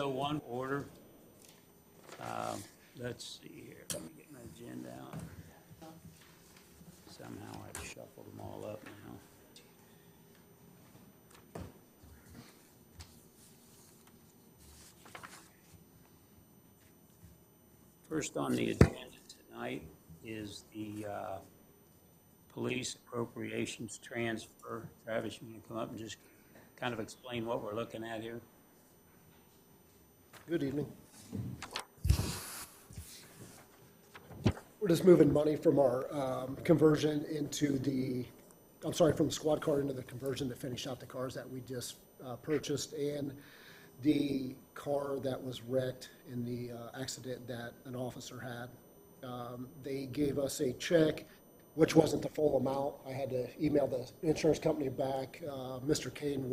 6:01 order. Let's see here, let me get my agenda out. Somehow I've shuffled them all up now. First on the agenda tonight is the police appropriations transfer. Travis, you want to come up and just kind of explain what we're looking at here? Good evening. We're just moving money from our conversion into from the squad car into the conversion to finish out the cars that we just purchased and the car that was wrecked in the accident that an officer had. They gave us a check, which wasn't the full amount. I had to email the insurance company back. Mr. Kane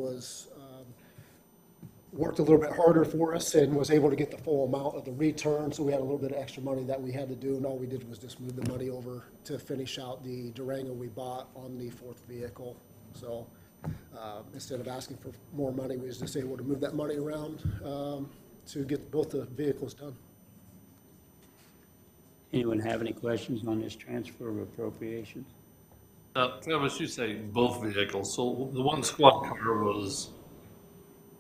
worked a little bit harder for us and was able to get the full amount of the return, so we had a little bit of extra money that we had to do, and all we did was just move the money over to finish out the Durango we bought on the fourth vehicle. So instead of asking for more money, we was just able to move that money around to get both the vehicles done. Anyone have any questions on this transfer of appropriations? Travis, you say both vehicles, so the one squad car was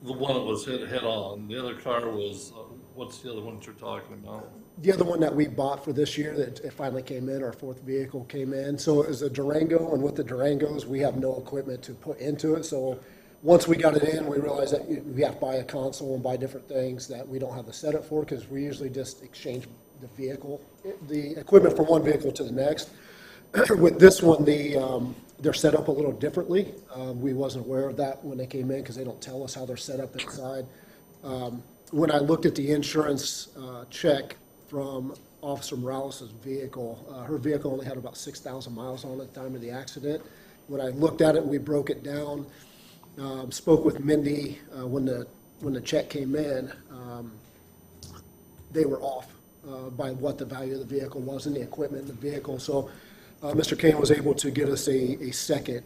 the one that was hit head on. The other car was, what's the other one that you're talking about? The other one that we bought for this year that it finally came in, our fourth vehicle came in. So it was a Durango, and with the Durangos, we have no equipment to put into it. So once we got it in, we realized that we have to buy a console and buy different things that we don't have the setup for, because we usually just exchange the equipment from one vehicle to the next. With this one, they're set up a little differently. We wasn't aware of that when they came in because they don't tell us how they're set up inside. When I looked at the insurance check from Officer Morales' vehicle, her vehicle only had about 6,000 miles on it at the time of the accident. When I looked at it, we broke it down, spoke with Mindy when the check came in. They were off by what the value of the vehicle was and the equipment in the vehicle. So Mr. Kane was able to get us a second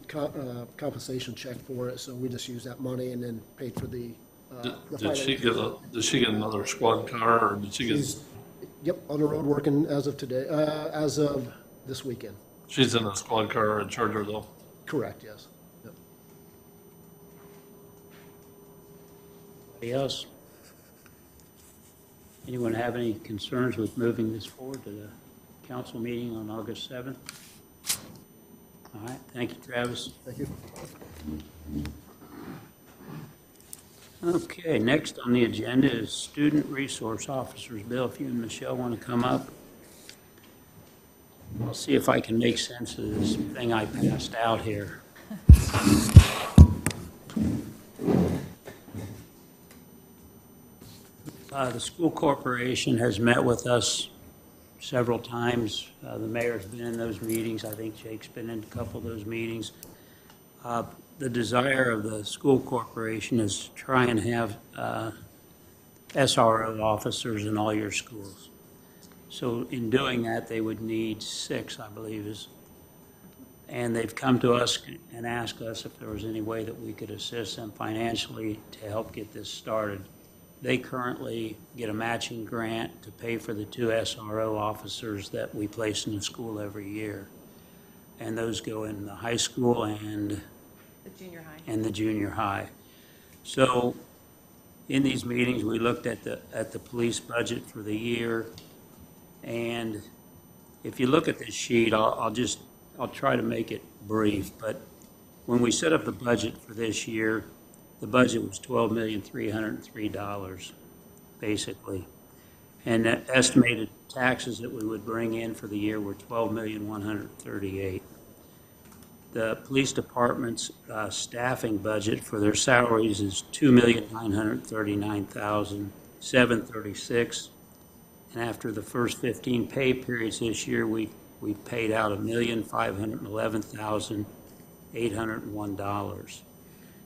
compensation check for it, so we just used that money and then paid for the Did she get another squad car, or did she get? Yep, on the road working as of today, as of this weekend. She's in a squad car and Charger though? Correct, yes. Yep. Anybody else? Anyone have any concerns with moving this forward to the council meeting on August 7th? All right, thank you, Travis. Thank you. Okay, next on the agenda is Student Resource Officers. Bill, if you and Michelle want to come up. I'll see if I can make sense of this thing I passed out here. The school corporation has met with us several times. The mayor's been in those meetings. I think Jake's been in a couple of those meetings. The desire of the school corporation is to try and have SRO officers in all your schools. So in doing that, they would need 6, I believe, and they've come to us and asked us if there was any way that we could assist them financially to help get this started. They currently get a matching grant to pay for the 2 SRO officers that we place in the school every year. And those go in the high school and the junior high. So in these meetings, we looked at the police budget for the year. And if you look at this sheet, I'll try to make it brief, but when we set up the budget for this year, the budget was $12,303, basically. And the estimated taxes that we would bring in for the year were $12,138,000. The police department's staffing budget for their salaries is $2,939,736. And after the first 15 pay periods this year, we paid out $1,511,801.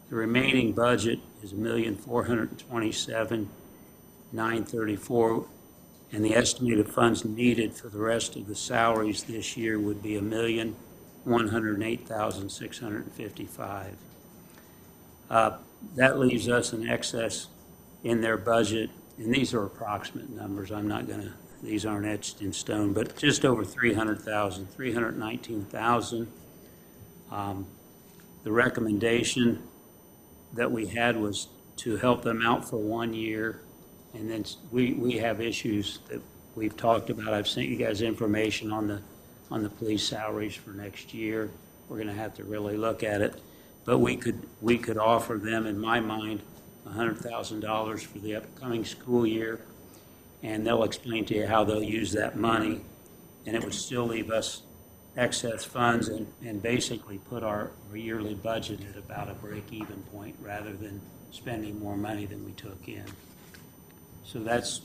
The remaining budget is $1,427,934, and the estimated funds needed for the rest of the salaries this year would be $1,108,655. That leaves us an excess in their budget and these are approximate numbers, these aren't etched in stone, but just over 300,000, 319,000. The recommendation that we had was to help them out for 1 year, and then we have issues that we've talked about. I've sent you guys information on the police salaries for next year. We're going to have to really look at it, but we could offer them, in my mind, $100,000 for the upcoming school year, and they'll explain to you how they'll use that money, and it would still leave us excess funds and basically put our yearly budget at about a break-even point rather than spending more money than we took in. So that's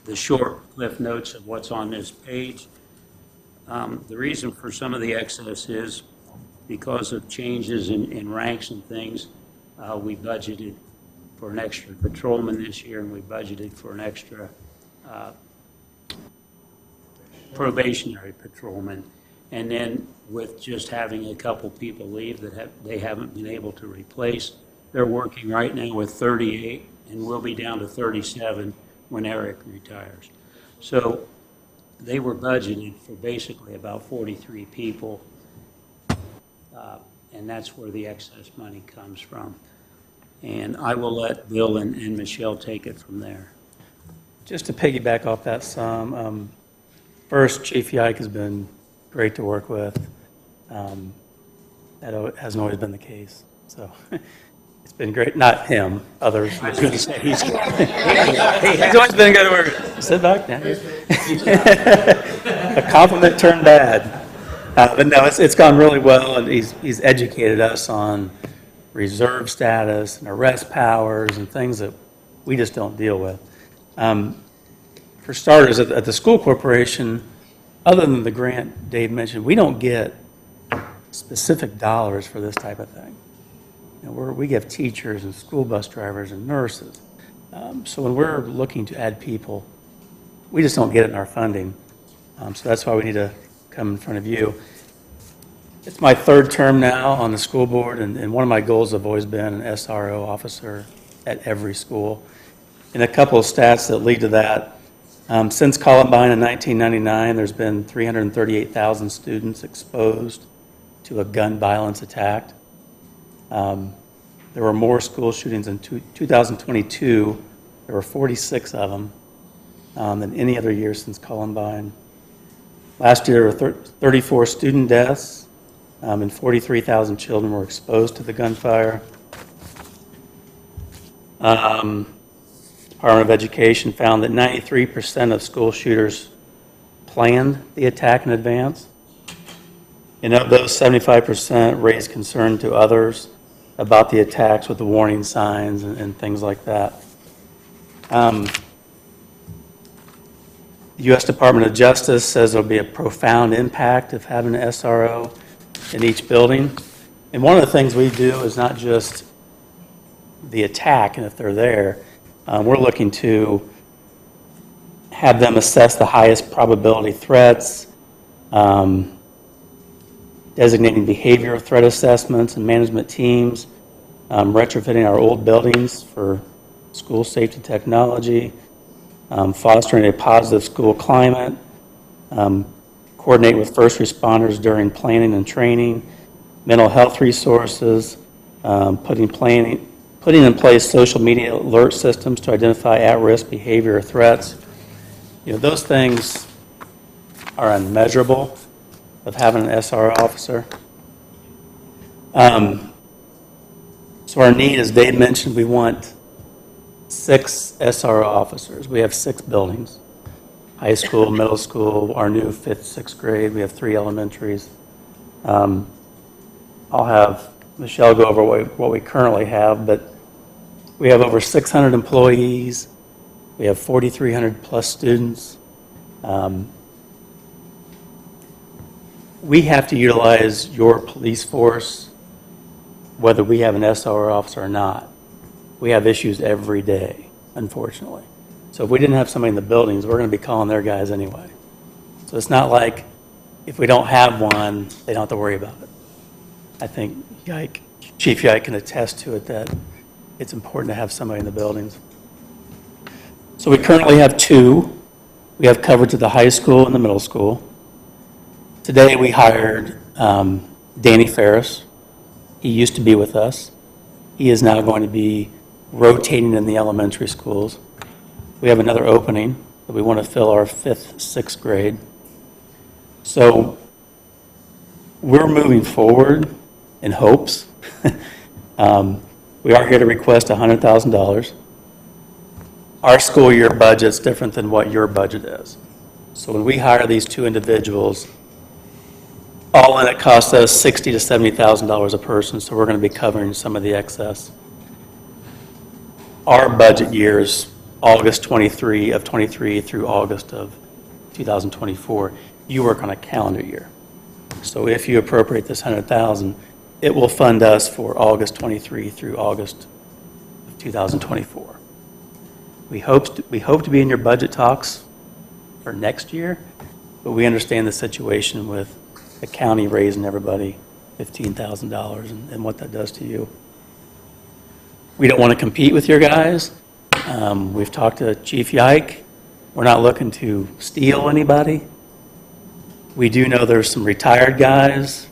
the short cliff notes of what's on this page. The reason for some of the excess is because of changes in ranks and things. We budgeted for an extra patrolman this year, and we budgeted for an extra probationary patrolman. And then with just having a couple people leave that they haven't been able to replace, they're working right now with 38, and we'll be down to 37 when Eric retires. So they were budgeted for basically about 43 people, and that's where the excess money comes from. And I will let Bill and Michelle take it from there. Just to piggyback off that some, first, Chief Yike has been great to work with. That hasn't always been the case. So it's been great. Not him, others. I was going to say, he's always been good to work with. Sit back now. A compliment turned bad. But no, it's gone really well, and he's educated us on reserve status and arrest powers and things that we just don't deal with. For starters, at the school corporation, other than the grant Dave mentioned, we don't get specific dollars for this type of thing. You know, we give teachers and school bus drivers and nurses. So when we're looking to add people, we just don't get it in our funding. So that's why we need to come in front of you. It's my third term now on the school board, and one of my goals have always been an SRO officer at every school. And a couple of stats that lead to that. Since Columbine in 1999, there's been 338,000 students exposed to a gun violence attack. There were more school shootings in 2022. There were 46 of them than any other year since Columbine. Last year, there were 34 student deaths, and 43,000 children were exposed to the gunfire. Department of Education found that 93% of school shooters planned the attack in advance. And of those, 75% raised concern to others about the attacks with the warning signs and things like that. The U.S. Department of Justice says there'll be a profound impact of having an SRO in each building. And one of the things we do is not just the attack, and if they're there, we're looking to have them assess the highest probability threats, designating behavioral threat assessments and management teams, retrofitting our old buildings for school safety technology, fostering a positive school climate, coordinate with first responders during planning and training, mental health resources, putting in place social media alert systems to identify at-risk behavior or threats. You know, those things are unmeasurable of having an SRO officer. So our need, as Dave mentioned, we want 6 SRO officers. We have 6 buildings, high school, middle school, our new 5th, 6th grade. We have 3 elementaries. I'll have Michelle go over what we currently have, but we have over 600 employees. We have 4,300 plus students. We have to utilize your police force, whether we have an SRO officer or not. We have issues every day, unfortunately. So if we didn't have somebody in the buildings, we're going to be calling their guys anyway. So it's not like if we don't have one, they don't have to worry about it. I think Chief Yike can attest to it that it's important to have somebody in the buildings. So we currently have 2. We have coverage at the high school and the middle school. Today, we hired Danny Ferris. He used to be with us. He is now going to be rotating in the elementary schools. We have another opening that we want to fill our 5th, 6th grade. So we're moving forward in hopes. We are here to request $100,000. Our school year budget's different than what your budget is. So when we hire these 2 individuals, all in it costs us $60,000 to $70,000 a person, so we're going to be covering some of the excess. Our budget year is August 23 through August of 2024. You work on a calendar year. So if you appropriate this $100,000, it will fund us for August 23 through August of 2024. We hope to be in your budget talks for next year, but we understand the situation with the county raising everybody $15,000 and what that does to you. We don't want to compete with your guys. We've talked to Chief Yike. We're not looking to steal anybody. We do know there's some retired guys.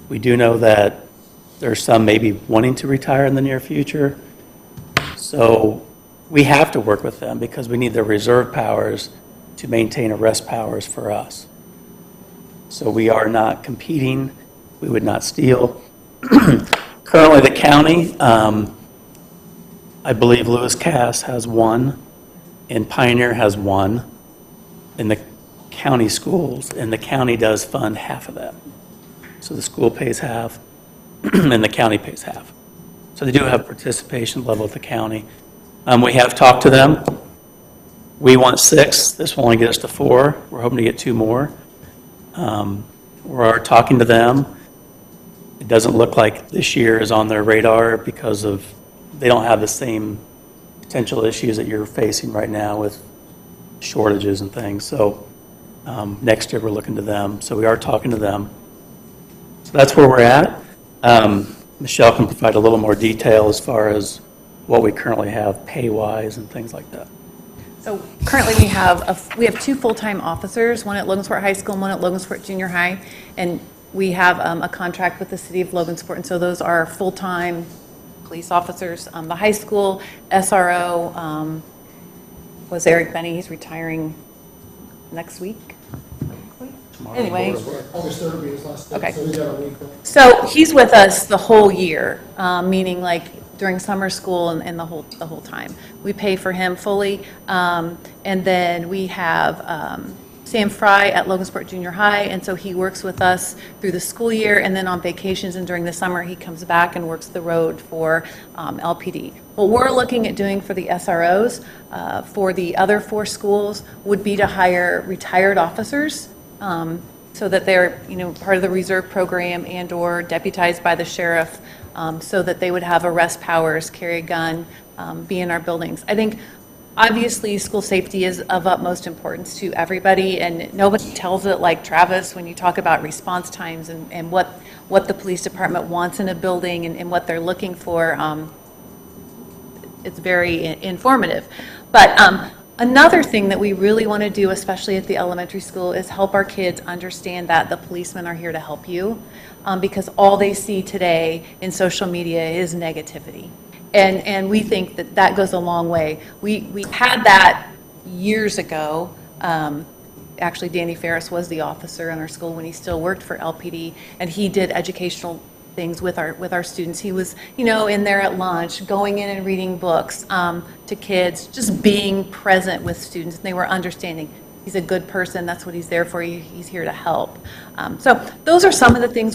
We do know that there's some maybe wanting to retire in the near future. So we have to work with them because we need their reserve powers to maintain arrest powers for us. So we are not competing. We would not steal. Currently, the county, I believe Lewis Cass has 1, and Pioneer has 1 in the county schools, and the county does fund half of that. So the school pays half, and the county pays half. So they do have participation level at the county. We have talked to them. We want 6. This will only get us to 4. We're hoping to get 2 more. We're talking to them. It doesn't look like this year is on their radar because of they don't have the same potential issues that you're facing right now with shortages and things. So next year we're looking to them. So we are talking to them. So that's where we're at. Michelle can provide a little more detail as far as what we currently have pay-wise and things like that. So currently we have 2 full-time officers, one at Logansport High School and one at Logansport Junior High. And we have a contract with the city of Logansport, and so those are full-time police officers. The high school SRO was Eric Benny. He's retiring next week. Anyway, August 3rd will be his last day, Okay. so we got a week left. so he's with us the whole year, meaning like during summer school and the whole time. We pay for him fully. And then we have Sam Fry at Logansport Junior High, and so he works with us through the school year, and then on vacations and during the summer, he comes back and works the road for LPD. What we're looking at doing for the SROs, for the other 4 schools, would be to hire retired officers, so that they're, part of the reserve program and/or deputized by the sheriff, so that they would have arrest powers, carry a gun, be in our buildings. I think, obviously, school safety is of utmost importance to everybody, and nobody tells it like Travis when you talk about response times and what the police department wants in a building and what they're looking for. It's very informative. But another thing that we really want to do, especially at the elementary school, is help our kids understand that the policemen are here to help you, because all they see today in social media is negativity. And we think that that goes a long way. We had that years ago. Actually, Danny Ferris was the officer in our school when he still worked for LPD, and he did educational things with our students. He was, in there at lunch, going in and reading books to kids, just being present with students, and they were understanding. He's a good person. That's what he's there for. He's here to help. So those are some of the things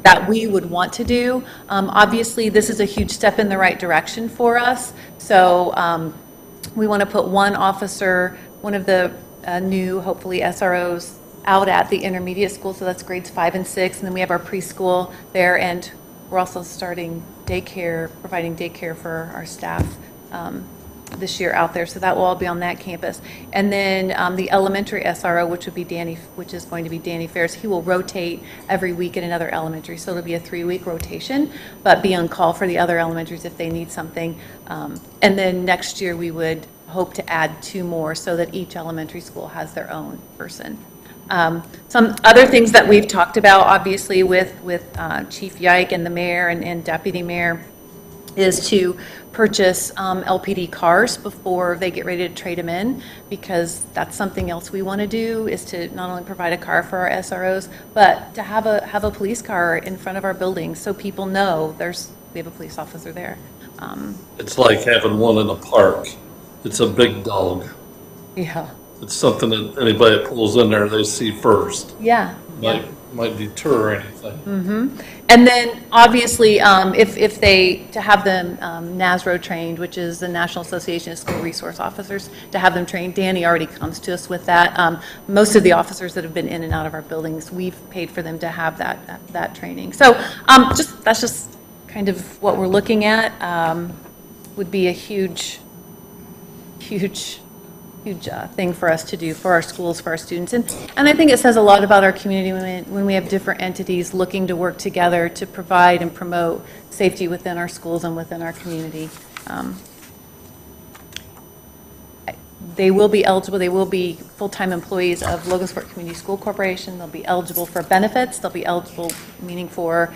that we would want to do. Obviously, this is a huge step in the right direction for us. So we want to put one officer, one of the new, hopefully, SROs out at the intermediate school. So that's grades 5 and 6. And then we have our preschool there. And we're also starting daycare, providing daycare for our staff this year out there. So that will all be on that campus. And then the elementary SRO, which is going to be Danny Ferris, he will rotate every week at another elementary. So it'll be a 3-week rotation, but be on call for the other elementaries if they need something. And then next year we would hope to add 2 more so that each elementary school has their own person. Some other things that we've talked about, obviously, with Chief Yike and the mayor and deputy mayor, is to purchase LPD cars before they get ready to trade them in, because that's something else we want to do, is to not only provide a car for our SROs, but to have a police car in front of our buildings so people know we have a police officer there. It's like having one in a park. It's a big dog. Yeah. It's something that anybody that pulls in there, they see first. Yeah. Might deter anything. And then, obviously, if to have them NASRO trained, which is the National Association of School Resource Officers, to have them trained, Danny already comes to us with that. Most of the officers that have been in and out of our buildings, we've paid for them to have that training. So that's just kind of what we're looking at. Would be a huge thing for us to do for our schools, for our students. And I think it says a lot about our community when we have different entities looking to work together to provide and promote safety within our schools and within our community. They will be eligible, they will be full-time employees of Logansport Community School Corporation. They'll be eligible for benefits. They'll be eligible, meaning for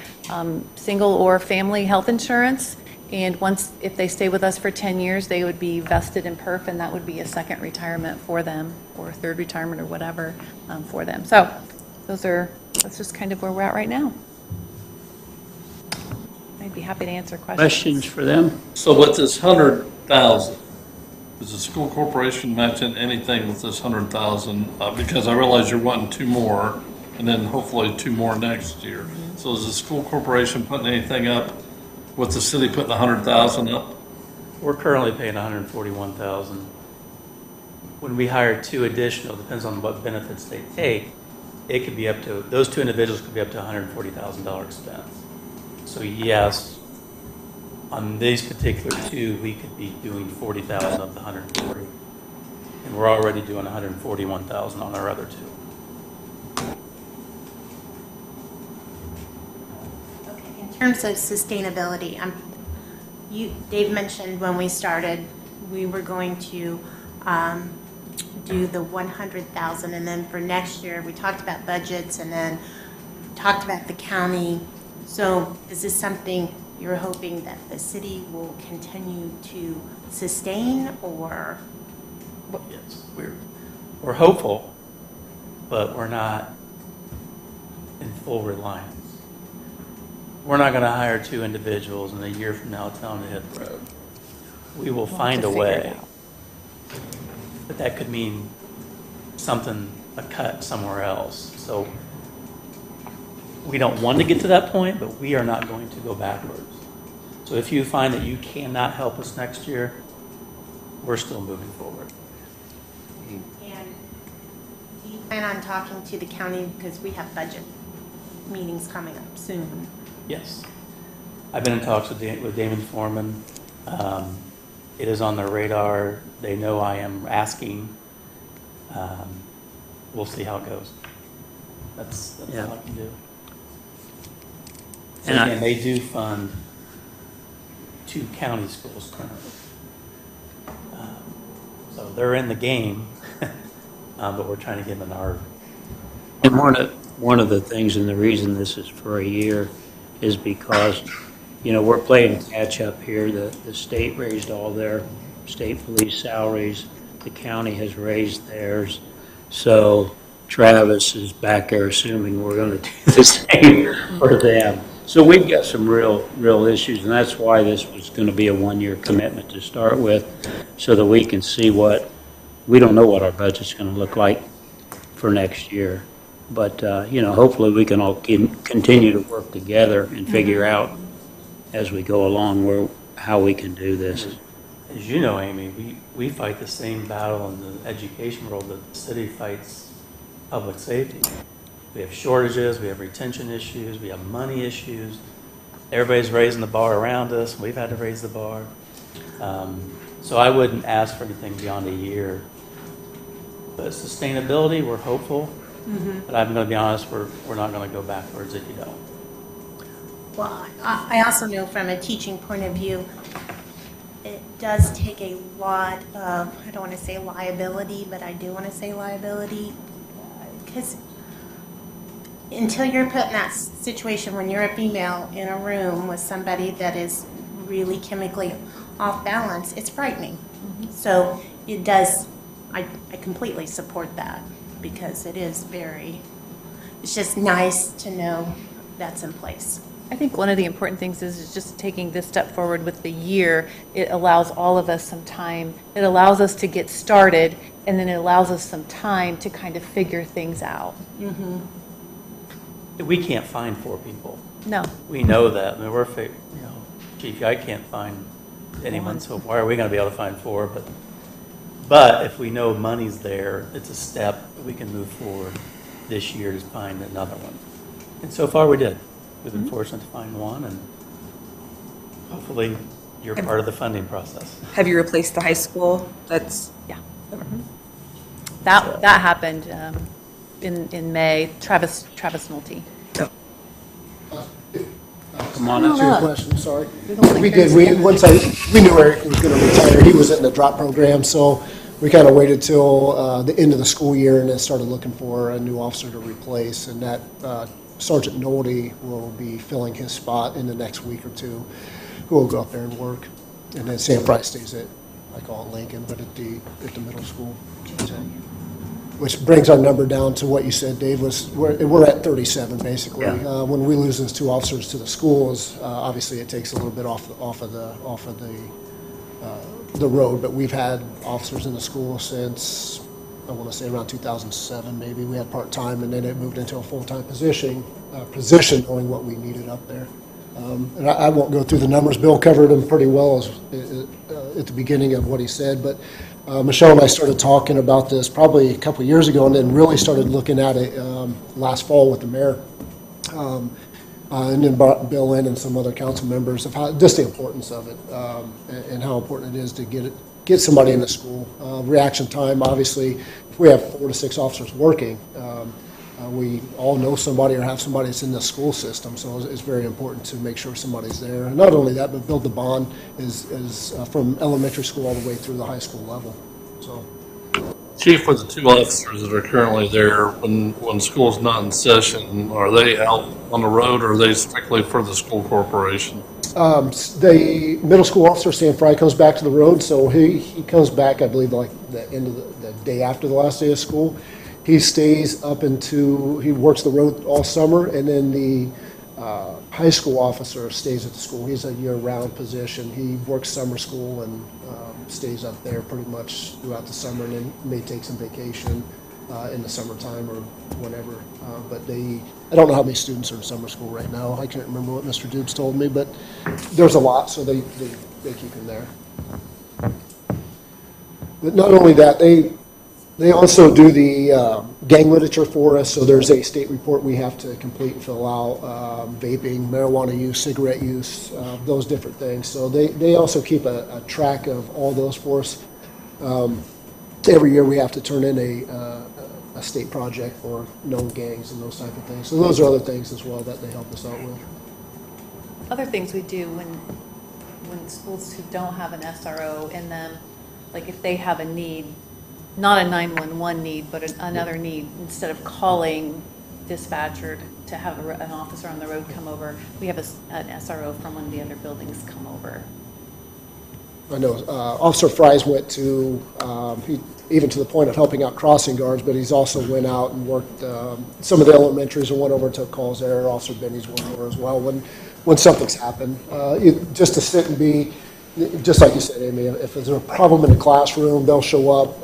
single or family health insurance. And if they stay with us for 10 years, they would be vested in PERF, and that would be a second retirement for them, or a third retirement, or whatever for them. So that's just kind of where we're at right now. I'd be happy to answer questions. Questions for them? So with this 100,000, is the school corporation matching anything with this 100,000? Because I realize you're wanting 2 more, and then hopefully 2 more next year. So is the school corporation putting anything up with the city putting 100,000 up? We're currently paying 141,000. When we hire 2 additional, depends on what benefits they take, it could be up to, those 2 individuals could be up to $140,000 expense. So yes, on these particular 2, we could be doing 40,000 of the 140. And we're already doing 141,000 on our other 2. In terms of sustainability, Dave mentioned when we started, we were going to do the 100,000, and then for next year, we talked about budgets and then talked about the county. So is this something you're hoping that the city will continue to sustain, or? Yes, we're hopeful, but we're not in full reliance. We're not going to hire 2 individuals and a year from now tell them to hit the road. We will find a way, but that could mean a cut somewhere else. So we don't want to get to that point, but we are not going to go backwards. So if you find that you cannot help us next year, we're still moving forward. And do you plan on talking to the county, because we have budget meetings coming up soon? Yes. I've been in talks with Damon Foreman. It is on their radar. They know I am asking. We'll see how it goes. That's Yeah. all I can do. So And again, they do fund 2 county schools currently. So they're in the game, but we're trying to get them in our. And one of the things, and the reason this is for a year, is because, we're playing catch up here. The state raised all their state police salaries. The county has raised theirs. So Travis is back there assuming we're going to do the same for them. So we've got some real issues, and that's why this was going to be a 1-year commitment to start with, so that we can see we don't know what our budget's going to look like for next year. But, hopefully we can all continue to work together and figure out as we go along how we can do this. As you know, Amy, we fight the same battle in the education world that the city fights public safety. We have shortages, we have retention issues, we have money issues. Everybody's raising the bar around us. We've had to raise the bar. So I wouldn't ask for anything beyond a year. But sustainability, we're hopeful. But I'm going to be honest, we're not going to go backwards if you don't. Well, I also know from a teaching point of view, does take a lot of, I don't want to say liability, but I do want to say liability, because until you're put in that situation when you're a female in a room with somebody that is really chemically off balance, it's frightening. So it does, I completely support that, because it is very, it's just nice to know that's in place. I think one of the important things is just taking this step forward with the year. It allows all of us some time. It allows us to get started, and then it allows us some time to kind of figure things out. We can't find 4 people. No. We know that. I mean, you know, Chief, I can't find anyone, so why are we going to be able to find 4? But if we know money's there, it's a step that we can move forward this year to find another one. And so far we did. We've been fortunate to find one, and hopefully you're part of the funding process. Have you replaced the high school? That's, Yeah. That happened in May. Travis Nolte. Come on, Answer up. your question, sorry. don't We think did, we knew Eric was gonna retire, he was in the drop program, so we kind of waited till the end of the school year and then started looking for a new officer to replace, and that Sergeant Nolte will be filling his spot in the next week or two, who will go up there and work. And then Sam Fry stays at, I call it Lincoln, but at the middle school. Which brings our number down to what you said, Dave, we're at 37, basically. When we lose those 2 officers to the schools, obviously it takes a little bit off of the road, but we've had officers in the school since, I want to say around 2007, maybe. We had part-time, and then it moved into a full-time position, knowing what we needed up there. And I won't go through the numbers. Bill covered them pretty well at the beginning of what he said, but Michelle and I started talking about this probably a couple of years ago, and then really started looking at it last fall with the mayor. And then brought Bill in and some other council members of how, just the importance of it, and how important it is to get somebody in the school. Reaction time, obviously, if we have 4 to 6 officers working, we all know somebody or have somebody that's in the school system, so it's very important to make sure somebody's there. And not only that, but build the bond is from elementary school all the way through the high school level, so. Chief, with the 2 officers that are currently there, when school's not in session, are they out on the road, or are they strictly for the school corporation? The middle school officer, Sam Fry, comes back to the road, so he comes back, I believe, like the end of the day after the last day of school. He stays up he works the road all summer, and then the high school officer stays at the school. He's a year-round position. He works summer school and stays up there pretty much throughout the summer, and then may take some vacation in the summertime or whenever. But I don't know how many students are in summer school right now. I can't remember what Mr. Dubes told me, but there's a lot, so they keep him there. But not only that, they also do the gang literature for us, so there's a state report we have to complete and fill out, vaping, marijuana use, cigarette use, those different things. So they also keep a track of all those for us. Every year we have to turn in a state project for known gangs and those type of things. So those are other things as well that they help us out with. Other things we do when schools who don't have an SRO in them, like if they have a need, not a 911 need, but another need, instead of calling dispatcher to have an officer on the road come over, we have an SRO from one of the other buildings come over. I know Officer Fries went to, even to the point of helping out crossing guards, but he's also went out and worked some of the elementaries and went over and took calls there. Officer Benny's went over as well when something's happened. Just to sit and be, just like you said, Amy, if there's a problem in the classroom, they'll show up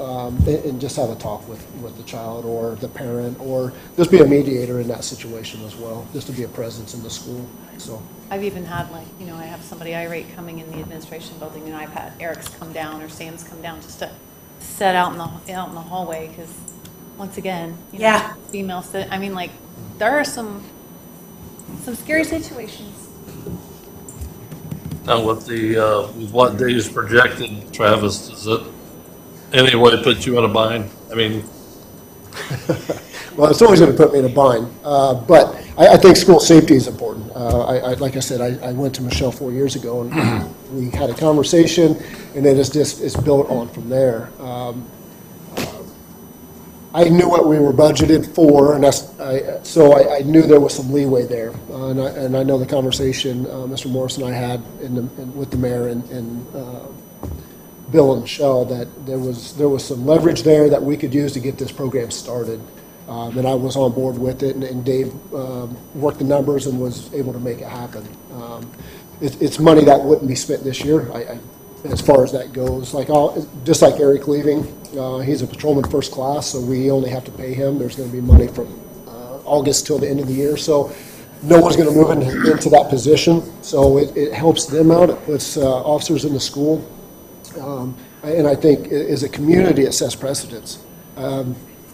and just have a talk with the child or the parent, or just be a mediator in that situation as well, just to be a presence in the school, so. I've even had I have somebody irate coming in the administration building, and I've had Eric's come down or Sam's come down just to sit out in the hallway, because once again, Yeah. female sit. I mean, there are some scary situations. Now, with with what Dave's projected, Travis, does it any way put you in a bind? I mean, Well, it's always going to put me in a bind. But I think school safety is important. Like I said, I went to Michelle 4 years ago, and we had a conversation, and then it's built on from there. I knew what we were budgeted for, and so I knew there was some leeway there. And I know the conversation Mr. Morris and I had with the mayor and Bill and Michelle, that there was some leverage there that we could use to get this program started. And I was on board with it, and Dave worked the numbers and was able to make it happen. It's money that wouldn't be spent this year, as far as that goes. Just like Eric leaving, he's a patrolman first class, so we only have to pay him. There's going to be money from August till the end of the year, so no one's going to move into that position. So it helps them out. It puts officers in the school. And I think as a community, it sets precedents.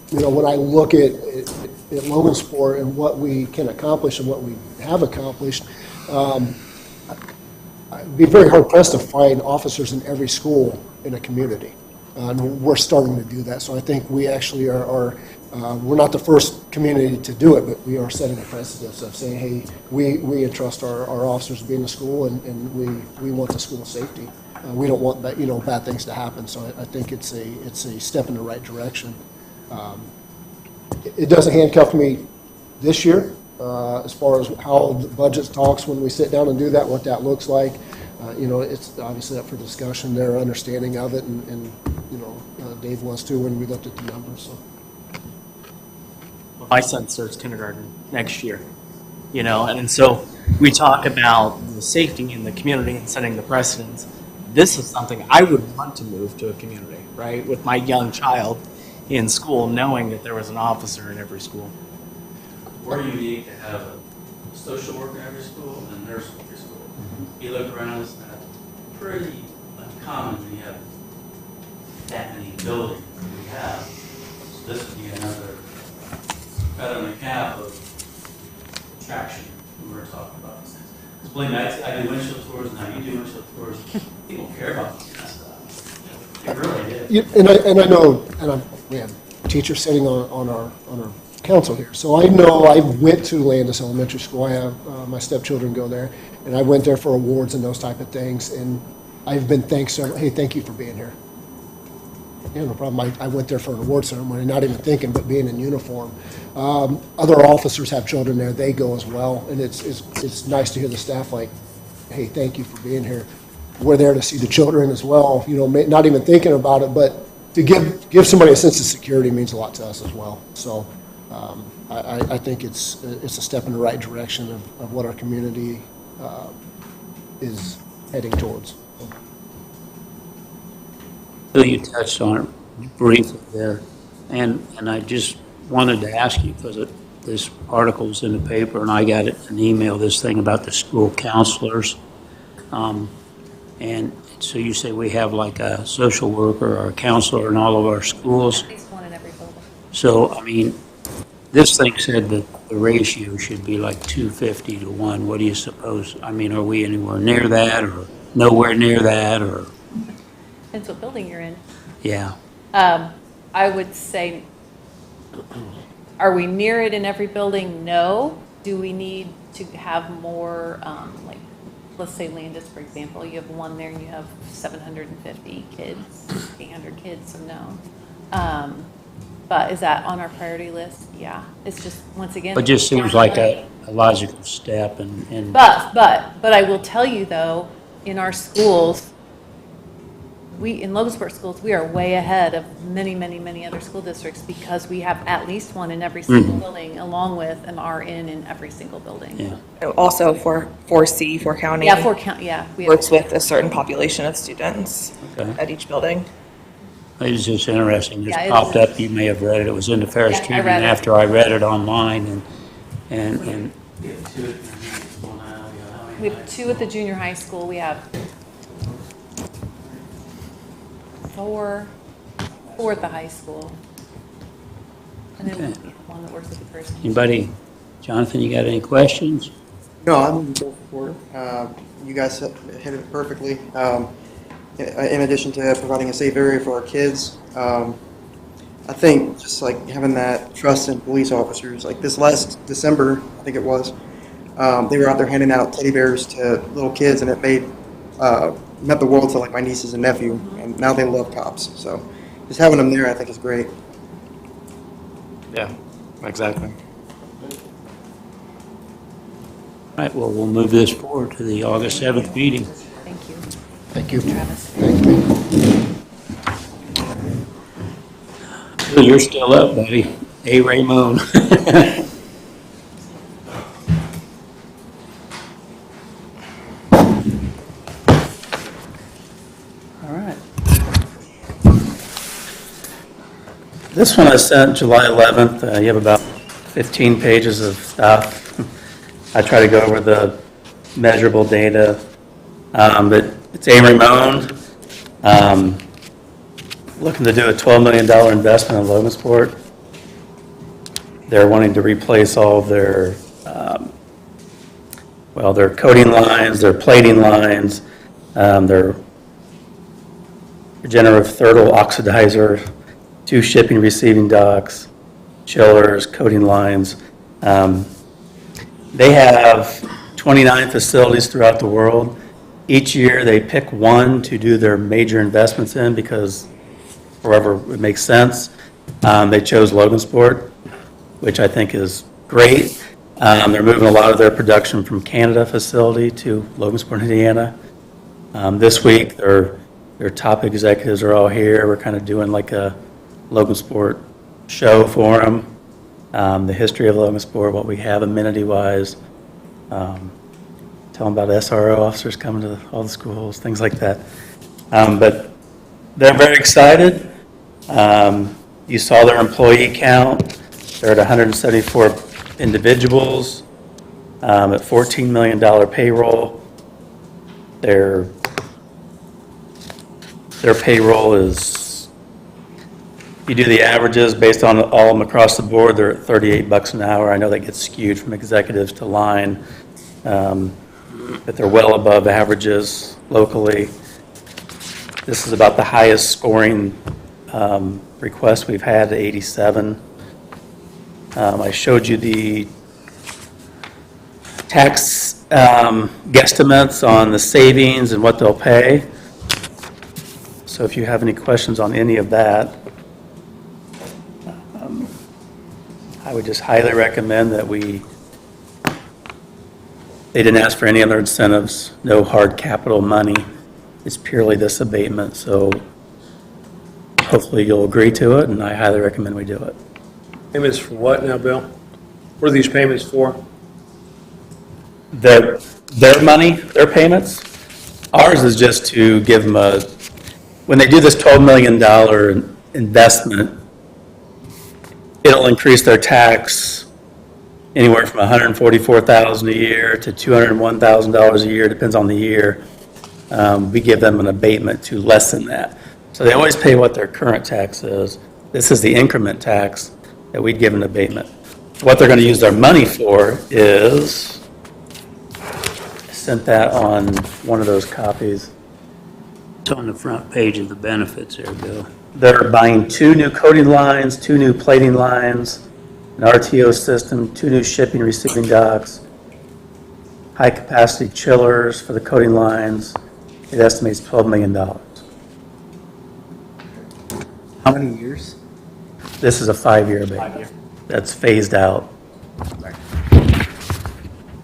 When I look at Logansport and what we can accomplish and what we have accomplished, I'd be very hard pressed to find officers in every school in a community. And we're starting to do that. So I think we actually are we're not the first community to do it, but we are setting a precedence of saying, hey, we entrust our officers to be in the school, and we want the school safety. We don't want bad things to happen. So I think it's a step in the right direction. It doesn't handcuff me this year as far as how the budget talks when we sit down and do that, what that looks like. It's obviously up for discussion, their understanding of it, and Dave was too when we looked at the numbers. So. My son starts kindergarten next year, and so we talk about the safety in the community and setting the precedents. This is something I would want to move to a community, right, with my young child in school, knowing that there was an officer in every school. We're unique to have a social worker in every school and a nurse in every school. You look around, it's not pretty uncommon when you have that many buildings that we have. So this would be another cut on the cap of attraction when we're talking about these things. Because believe me, I do windshield tours, now you do windshield tours. People care about this kind of stuff. They really do. And I know, we have teachers sitting on our council here. So I know I went to Landis Elementary School. I have my stepchildren go there, and I went there for awards and those type of things. And I've been thanked several. Hey, thank you for being here. Yeah, no problem. I went there for an award ceremony, not even thinking, but being in uniform. Other officers have children there; they go as well, and it's nice to hear the staff like, "Hey, thank you for being here." We're there to see the children as well. Not even thinking about it, but to give somebody a sense of security means a lot to us as well. So. I think it's a step in the right direction of what our community is heading towards. So you touched on it briefly there, and I just wanted to ask you, because this article was in the paper, and I got an email, this thing about the school counselors. And so you say we have like a social worker or a counselor in all of our schools. At least one in every building. So, this thing said that the ratio should be like 250 to 1. What do you suppose? Are we anywhere near that, or nowhere near that, or? Depends what building you're in. Yeah. I would say, are we near it in every building? No. Do we need to have more, let's say Landis, for example, you have one there and you have 750 kids, 800 kids, so no. But is that on our priority list? Yeah. It's just, once again. It just seems like a logical step, and. But I will tell you though, in our schools, in Logansport schools, we are way ahead of many, many, many other school districts because we have at least one in every single building, along with an RN in every single building. Yeah. Also for 4C, Fort County. Yeah, Fort County, yeah. We have- Works with a certain population of students Okay. at each building. It was just interesting. It Yeah, it popped is. up. You may have read it. It was in the Ferris Yeah, I Tribune read it. after I read it online, and. We have 2 at the junior high school. We have 4 at the high school. And then Okay. one that works with the person. Anybody, Jonathan, you got any questions? No, I'm both for it. You guys hit it perfectly. In addition to providing a safe area for our kids, I think just like having that trust in police officers, like this last December, I think it was, they were out there handing out teddy bears to little kids, and it meant the world to like my nieces and nephew, and now they love cops. So just having them there, I think, is great. Yeah, exactly. All right, well, we'll move this forward to the August 7th meeting. Thank you. Thank you. Travis. Bill, you're still up, buddy. A. Raymond. All right. This one I sent July 11th. You have about 15 pages of stuff. I try to go over the measurable data, but it's A. Raymond, looking to do a $12 million investment in Logansport. They're wanting to replace all of their, their coating lines, their plating lines, their regenerative thermal oxidizer, 2 shipping receiving docks, chillers, coating lines. They have 29 facilities throughout the world. Each year, they pick one to do their major investments in because wherever it makes sense. They chose Logansport, which I think is great. They're moving a lot of their production from Canada facility to Logansport, Indiana. This week, their top executives are all here. We're kind of doing like a Logansport show for them. The history of Logansport, what we have amenity-wise. Tell them about SRO officers coming to all the schools, things like that. But they're very excited. You saw their employee count. They're at 174 individuals at $14 million payroll. Their payroll is, if you do the averages based on all of them across the board, they're at $38 an hour. I know that gets skewed from executives to line, but they're well above averages locally. This is about the highest scoring request we've had, 87. I showed you the tax guesstimates on the savings and what they'll pay. So if you have any questions on any of that, I would just highly recommend that they didn't ask for any other incentives, no hard capital money. It's purely this abatement, so hopefully you'll agree to it, and I highly recommend we do it. Payments for what now, Bill? What are these payments for? Their money, their payments, ours is just to give them when they do this $12 million investment, it'll increase their tax anywhere from $144,000 a year to $201,000 a year, depends on the year. We give them an abatement to less than that. So they always pay what their current tax is. This is the increment tax that we'd give an abatement. What they're going to use their money for is, I sent that on one of those copies. It's on the front page of the benefits there, Bill. They're buying 2 new coating lines, 2 new plating lines, an RTO system, 2 new shipping receiving docks, high-capacity chillers for the coating lines. It estimates $12 million. How many years? This is a 5-year abatement. That's phased out. How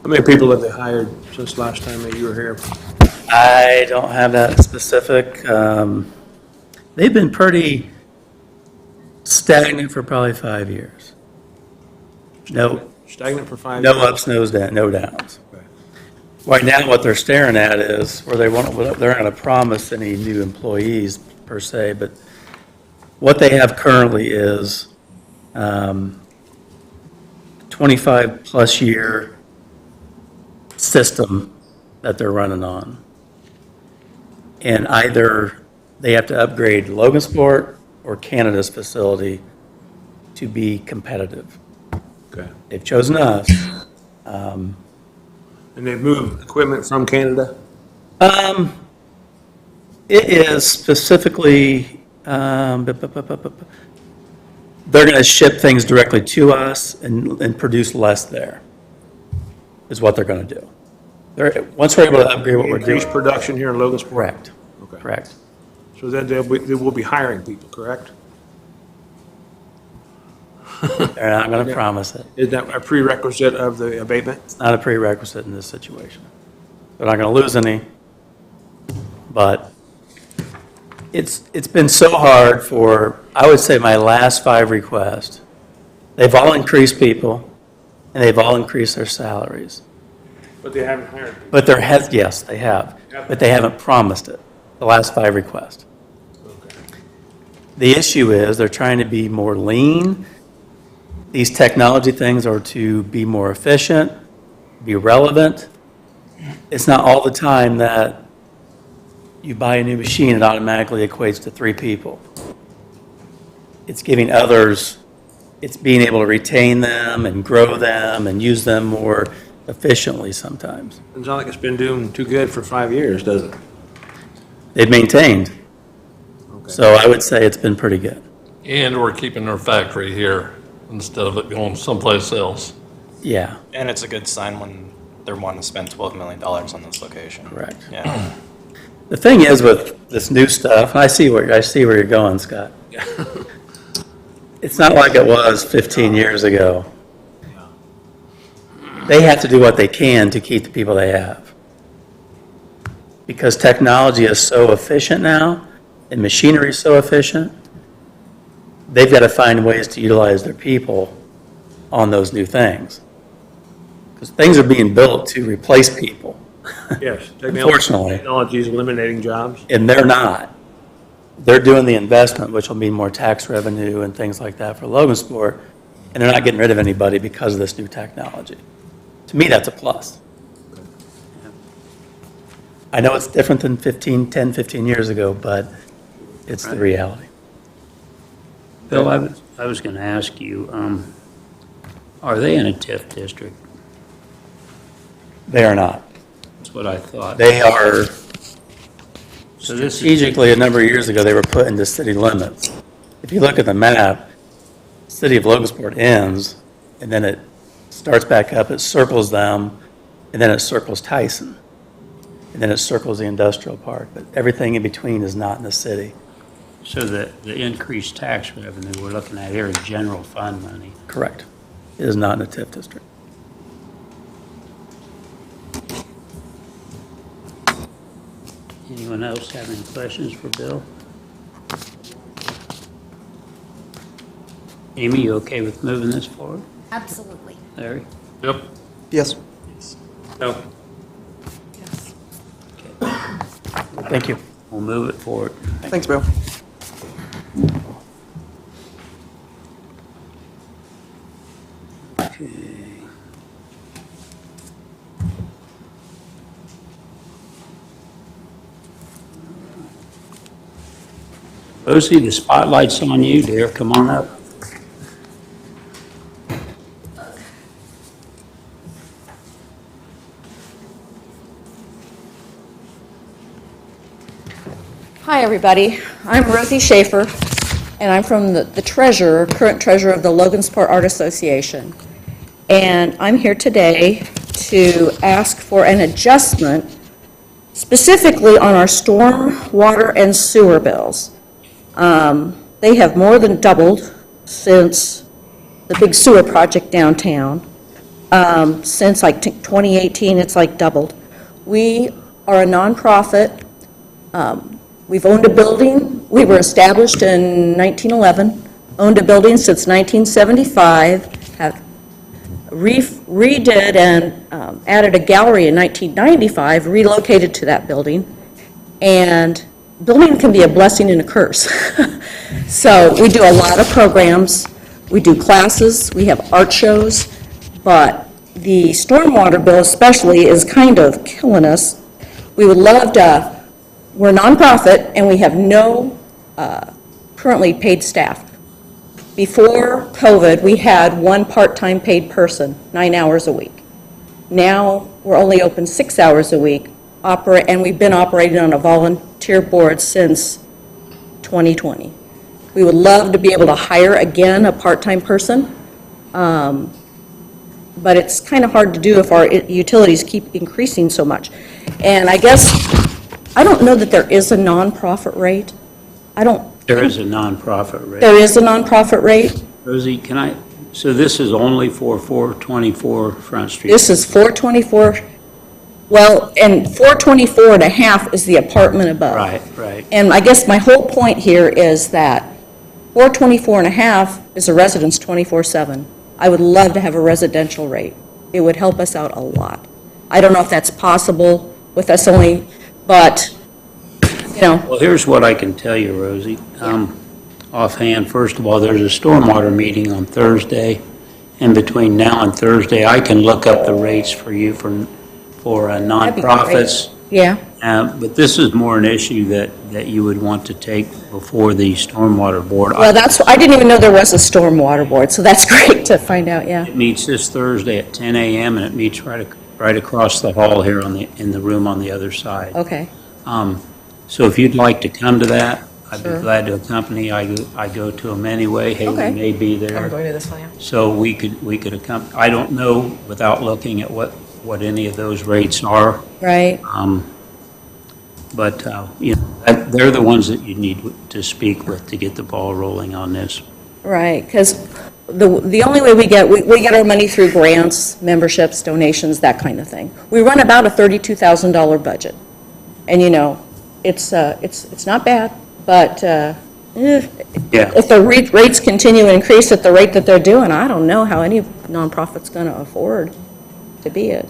many people have they hired since last time that you were here? I don't have that specific. They've been pretty stagnant for probably 5 years. No Stagnant for 5 years? ups, no downs. Right now, what they're staring at is where they're not going to promise any new employees per se, but what they have currently is 25-plus year system that they're running on. And either they have to upgrade Logansport or Canada's facility to be competitive. Okay. They've chosen us. And they move equipment from Canada? It is specifically, they're going to ship things directly to us and produce less there, is what they're going to do. Once we're able to upgrade what we're doing. Increased production here in Logansport? Correct, Okay. correct. So then they will be hiring people, correct? They're not going to promise it. Is that a prerequisite of the abatement? It's not a prerequisite in this situation. They're not going to lose any, but it's been so hard for, I would say, my last 5 requests. They've all increased people, and they've all increased their salaries. But they haven't hired people. But yes, they have, but they haven't promised it, the last 5 requests. The issue is they're trying to be more lean. These technology things are to be more efficient, be relevant. It's not all the time that you buy a new machine, it automatically equates to 3 people. It's giving others, it's being able to retain them and grow them and use them more efficiently sometimes. It's not like it's been doing too good for 5 years, does it? They've maintained. So I would say it's been pretty good. And we're keeping our factory here instead of it going someplace else. Yeah, And it's a good sign when they're wanting to spend $12 million on this location. correct. Yeah. The thing is with this new stuff, and I see where you're going, Scott. It's not like it was 15 years ago. They have to do what they can to keep the people they have. Because technology is so efficient now, and machinery is so efficient, they've got to find ways to utilize their people on those new things. Because things are being built to replace people, Yes. Unfortunately. Technology is eliminating jobs. and they're not. They're doing the investment, which will mean more tax revenue and things like that for Logansport, and they're not getting rid of anybody because of this new technology. To me, that's a plus. I know it's different than 10, 15 years ago, but it's the reality. Bill, I was going to ask you, are they in a TIF district? They are not. That's what I thought. They are, So this is, strategically, a number of years ago, they were put into city limits. If you look at the map, the city of Logansport ends, and then it starts back up, it circles them, and then it circles Tyson. And then it circles the industrial park, but everything in between is not in the city. so the increased tax revenue we're looking at here is general fund money. Correct. It is not in the TIF district. Anyone else have any questions for Bill? Amy, you okay with moving this forward? Absolutely. Larry? Yep. Yes. No. Thank you. We'll move it forward. Thanks, Bill. Okay. Rosie, the spotlight's on you, dear. Come on up. Hi, everybody. I'm Rosie Schaefer, and I'm from the treasurer, current treasurer of the Logansport Art Association. And I'm here today to ask for an adjustment specifically on our storm, water, and sewer bills. They have more than doubled since the big sewer project downtown. Since like 2018, it's like doubled. We are a nonprofit. We've owned a building. We were established in 1911, owned a building since 1975, have redid and added a gallery in 1995, relocated to that building. And building can be a blessing and a curse. So we do a lot of programs. We do classes. We have art shows. But the stormwater bill especially is kind of killing us. We would love to. We're a nonprofit, and we have no currently paid staff. Before COVID, we had one part-time paid person, 9 hours a week. Now, we're only open 6 hours a week, and we've been operating on a volunteer board since 2020. We would love to be able to hire again a part-time person. But it's kind of hard to do if our utilities keep increasing so much. And I guess, I don't know that there is a nonprofit rate. There is a nonprofit rate. There is a nonprofit rate. Rosie, so this is only for 424 Front Street? This is 424, well, and 424 and a half is the apartment above. Right. And I guess my whole point here is that 424 and a half is a residence 24/7. I would love to have a residential rate. It would help us out a lot. I don't know if that's possible with us only, but, you know. Well, here's what I can tell you, Rosie. Offhand, first of all, there's a stormwater meeting on Thursday, and between now and Thursday, I can look up the rates for you for That'd be great. nonprofits. Yeah, But this is more an issue that you would want to take before the stormwater board. well, I didn't even know there was a stormwater board, so that's great to find out, yeah. It meets this Thursday at 10 a.m., and it meets right across the hall here in the room on the other side. Okay, So if you'd like to come to that, I'd be Sure. glad to accompany. I go to them anyway. Haley Okay. may be I'm there. going to this one, yeah. So we could accompany. I don't know without looking at what any of those rates are. right. But, they're the ones that you need to speak with to get the ball rolling on this. Right, because the only way we get our money through grants, memberships, donations, that kind of thing. We run about a $32,000 budget. And, it's not bad, but if the rates continue to increase at the rate that they're doing, I don't know how any nonprofit's going to afford to be it.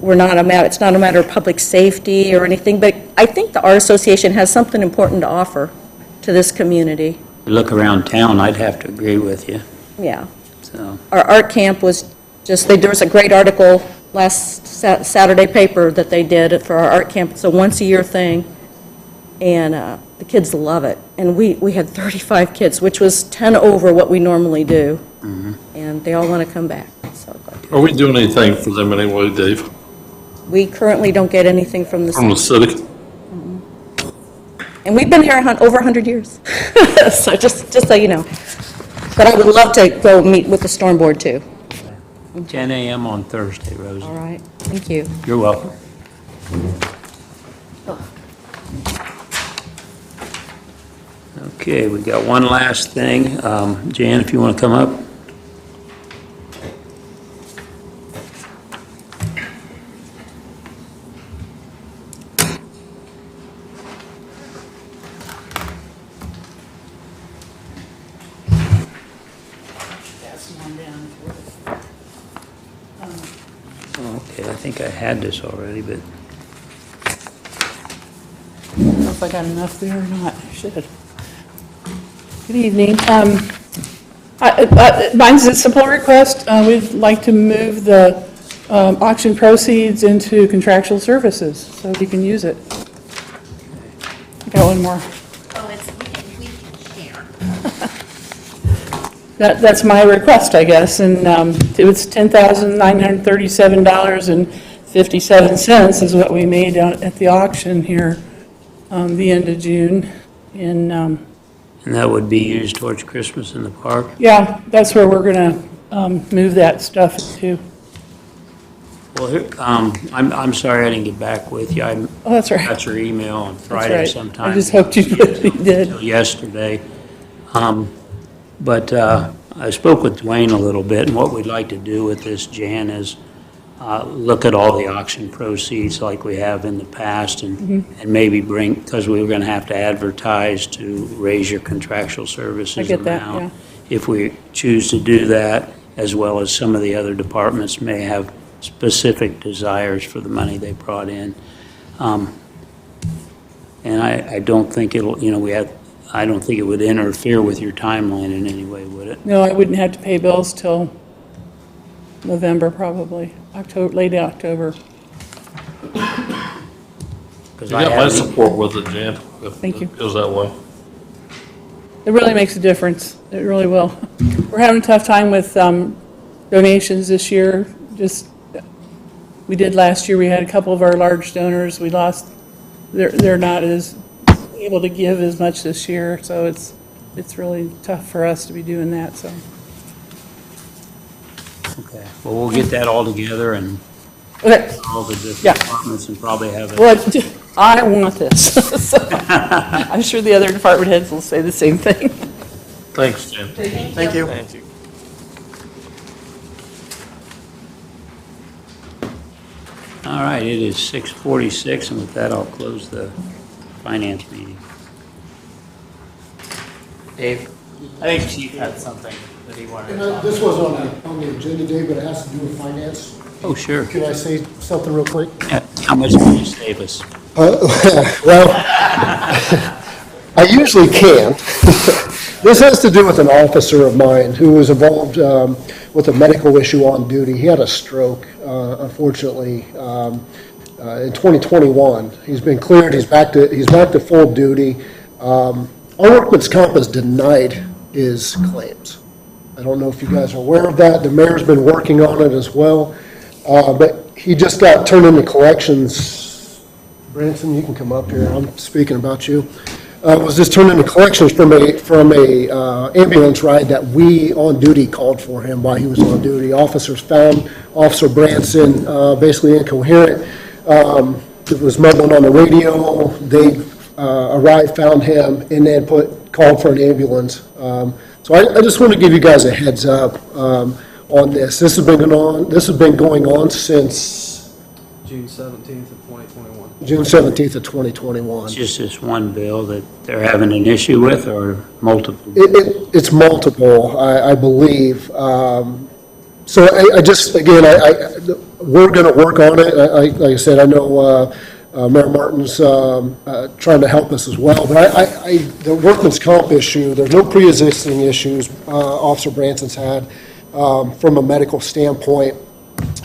We're not it's not a matter of public safety or anything, but I think the Art Association has something important to offer to this community. You look around town, I'd have to agree with you, Yeah. so. Our art camp was there was a great article last Saturday paper that they did for our art camp. It's a once-a-year thing, and the kids love it. And we had 35 kids, which was 10 over what we normally do, and they all want to come back. So Are we doing anything for them anyway, Dave? we currently don't get anything from the From the city. city? And we've been here over 100 years, so just so you know. But I would love to go meet with the storm board, too. 10 a.m. on Thursday, Rosie. All right, thank you. You're welcome. Okay, we got one last thing. Jan, if you want to come up. Okay, I think I had this already, but I don't know if I got enough there or not. I should. Good evening. Mine's a simple request. We'd like to move the auction proceeds into contractual services so we can use it. I got one more. Oh, we can share. That's my request, I guess, and it was $10,937.57 is what we made at the auction here the end of June. And that would be used towards Christmas in the park? yeah, that's where we're gonna move that stuff to. Well, I'm sorry I didn't get back with you. Oh, that's right. Got your email on That's Friday right. sometime. I just hoped you did. Until yesterday. But I spoke with Dwayne a little bit, and what we'd like to do with this, Jan, is look at all the auction proceeds like we have in the past and maybe bring, because we were going to have to advertise to raise your contractual services I get that, amount. yeah. If we choose to do that, as well as some of the other departments may have specific desires for the money they brought in. And I don't think it'll, I don't think it would interfere with your timeline in any way, would it? No, I wouldn't have to pay bills till November, probably, late October. Because You got my support with it, Jan. if Thank you. It goes that way. It really makes a difference. It really will. We're having a tough time with donations this year. We did last year. We had a couple of our large donors. We lost. They're not as able to give as much this year, so it's really tough for us to be doing that, so. Okay, well, we'll get that all together and Okay, all the different Yeah. departments and probably have it. well, I want this. So, I'm sure the other department heads will say the same thing. Thanks, Jim. Thank you. Thank you. All right, it is 6:46, and with that, I'll close the finance meeting. Dave, I think Chief had something that he wanted to talk about. This was on the agenda, Dave, but it has to do with finance. Oh, sure. Can I say something real quick? How much will you save us? Well, I usually can. This has to do with an officer of mine who was involved with a medical issue on duty. He had a stroke, unfortunately, in 2021. He's been cleared. He's back to full duty. Our workman's comp has denied his claims. I don't know if you guys are aware of that. The mayor's been working on it as well. But he just got turned into collections. Branson, you can come up here. I'm speaking about you. Was just turned into collections from a ambulance ride that we on duty called for him while he was on duty. Officers found Officer Branson basically incoherent. It was mumbling on the radio. They arrived, found him, and then called for an ambulance. So I just want to give you guys a heads up on this. This has been going on since June 17th of 2021. June 17th of 2021. It's just this one bill that they're having an issue with, or multiple? It's multiple, I believe. So I just, again, we're going to work on it. Like I said, I know Mayor Martin's trying to help us as well. But the workman's comp issue, there's no pre-existing issues Officer Branson's had from a medical standpoint.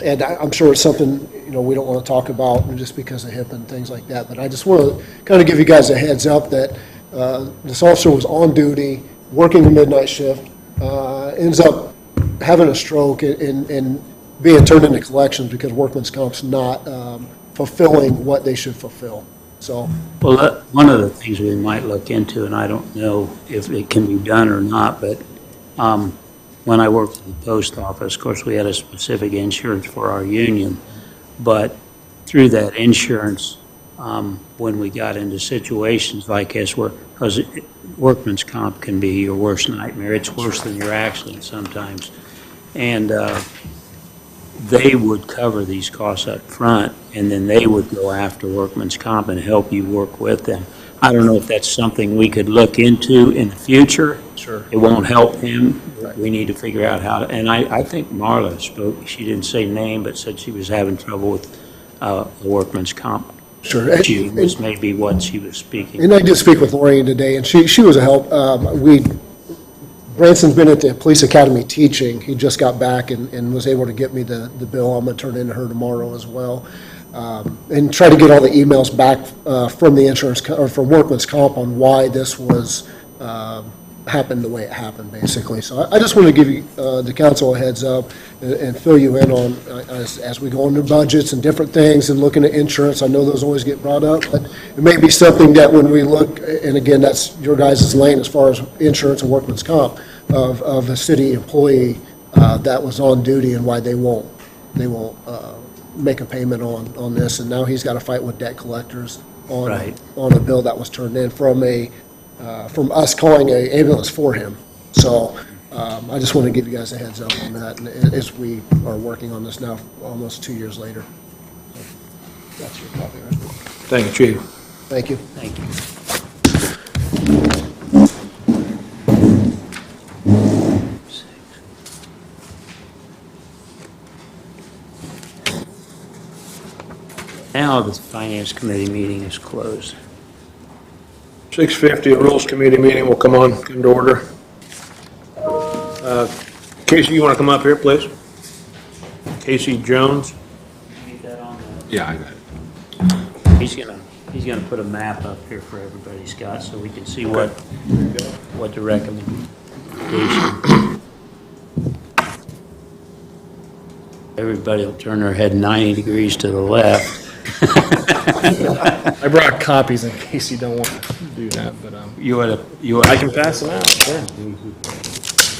And I'm sure it's something, we don't want to talk about just because of HIPAA and things like that. But I just want to kind of give you guys a heads up that this officer was on duty, working the midnight shift, ends up having a stroke and being turned into collections because workman's comp's not fulfilling what they should fulfill. So, Well, one of the things we might look into, and I don't know if it can be done or not, but when I worked at the post office, of course, we had a specific insurance for our union, but through that insurance, when we got into situations like this, because workman's comp can be your worst nightmare. It's worse than your accident sometimes. And they would cover these costs up front, and then they would go after workman's comp and help you work with them. I don't know if that's something we could look into in the future. Sure. It won't help him. We need to figure out how to, and I think Marla spoke, she didn't say name, but said she was having trouble with a workman's comp. sure. Issue was maybe what she was speaking. And I did speak with Lorraine today, and she was a help. Branson's been at the police academy teaching. He just got back and was able to get me the bill. I'm going to turn it into her tomorrow as well. And try to get all the emails back from the insurance, or from workman's comp on why this was happened the way it happened, basically. So I just want to give you, the council a heads up and fill you in on, as we go into budgets and different things and looking at insurance. I know those always get brought up, but it may be something that when we look, and again, that's your guys' lane as far as insurance and workman's comp, of a city employee that was on duty and why they won't make a payment on this. And now he's got to fight with debt collectors on a bill that was turned in from us calling an ambulance for him. So I just want to give you guys a heads up on that, and as we are working on this now almost 2 years later. So that's your copy, right? Thank you, Chief. Thank you. Thank you. Now the Finance Committee meeting is closed. 6:50, a Rules Committee meeting will come to order. Casey, you want to come up here, please? Casey Jones. Yeah, I got it. He's gonna put a map up here for everybody, Scott, so we can see what the recommendation. Everybody will turn their head 90 degrees to the left. I I brought copies in case you don't want to do that, but, I can pass them out, sure.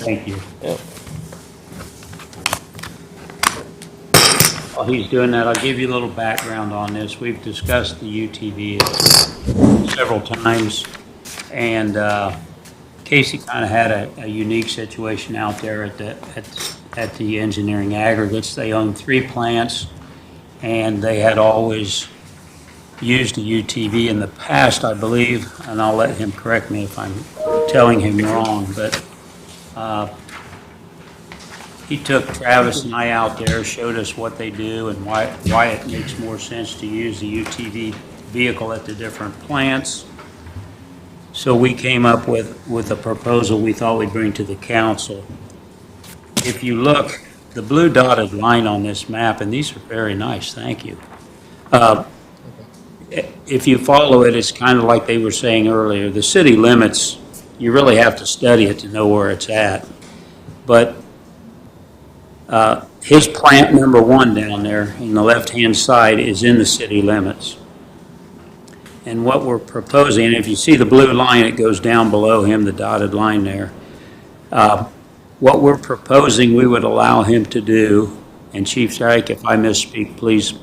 Thank you. Yep. While he's doing that, I'll give you a little background on this. We've discussed the UTV several times, and Casey kind of had a unique situation out there at the engineering aggregates. They own 3 plants, and they had always used a UTV in the past, I believe, and I'll let him correct me if I'm telling him wrong, but he took Travis and I out there, showed us what they do and why it makes more sense to use the UTV vehicle at the different plants. So we came up with a proposal we thought we'd bring to the council. If you look, the blue dotted line on this map, and these are very nice, thank you. If you follow it, it's kind of like they were saying earlier, the city limits, you really have to study it to know where it's at. But his plant number 1 down there in the left-hand side is in the city limits. And what we're proposing, and if you see the blue line, it goes down below him, the dotted line there. What we're proposing we would allow him to do, and Chief Strike, if I misspeak, please